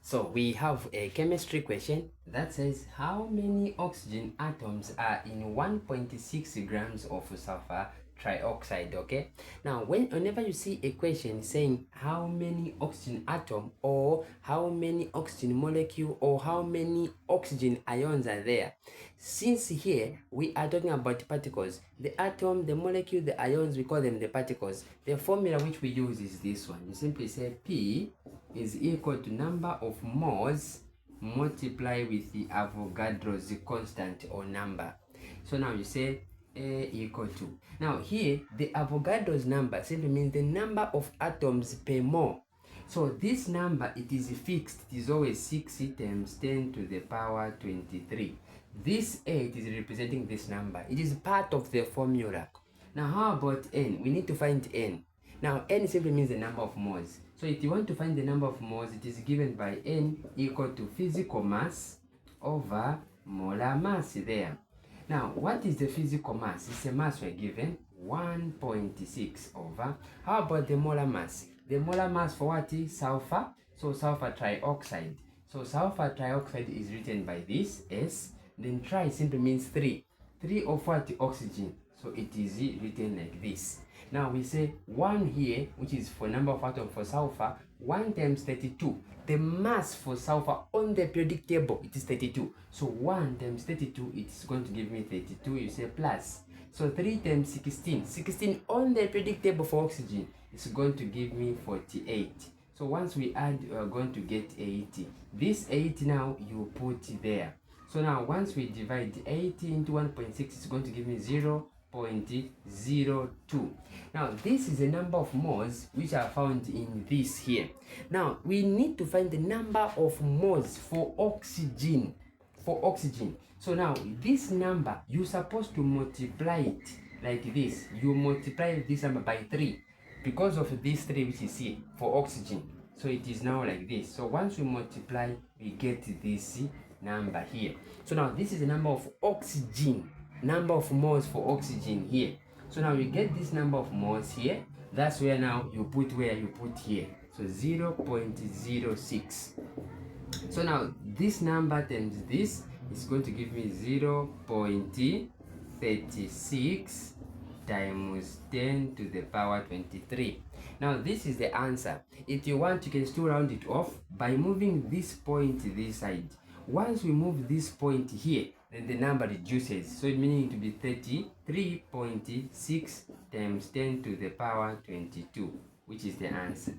So we have a chemistry question that says how many oxygen atoms are in 1.6 grams of sulfur trioxide. Okay, now whenever you see a question saying how many oxygen atom or how many oxygen molecule or how many oxygen ions are there, since here we are talking about particles, the atom, the molecule, the ions, we call them the particles. The formula which we use is this one. You simply say P is equal to number of moles multiply with the Avogadro's constant or number. So now you say A equal to. Now here, the Avogadro's number simply means the number of atoms per mole. So this number, it is fixed. It is always 6 times 10 to the power 23. This 8 is representing this number. It is part of the formula. Now how about n? We need to find n. Now n simply means the number of moles. So if you want to find the number of moles, it is given by n equal to physical mass over molar mass there. Now what is the physical mass? It's a mass we're given 1.6 over. How about the molar mass? The molar mass for what is sulfur? So sulfur trioxide. So sulfur trioxide is written by this S. Then tri simply means 3. 3 of what? Oxygen. So it is written like this. Now we say 1 here, which is for number of atoms for sulfur, 1 times 32. The mass for sulfur on the periodic table, it is 32. So 1 times 32, it's going to give me 32. You say plus. So 3 times 16. 16 on the periodic table for oxygen, it's going to give me 48. So once we add, we are going to get 80. This 80 now, you put there. So now once we divide 80 into 1.6, it's going to give me 0.02. Now this is the number of moles which are found in this here. Now we need to find the number of moles for oxygen. So now this number, you're supposed to multiply it like this. You multiply this number by 3 because of this 3 which is here for oxygen. So it is now like this. So once we multiply, we get this number here. So now this is the number of oxygen, number of moles for oxygen here. So now you get this number of moles here. That's where now you put where you put here. So 0.06. So now this number times this is going to give me 0.36 times 10 to the power 23. Now this is the answer. If you want, you can still round it off by moving this point this side. Once we move this point here, then the number reduces. So it meaning to be 33.6 times 10 to the power 22, which is the answer.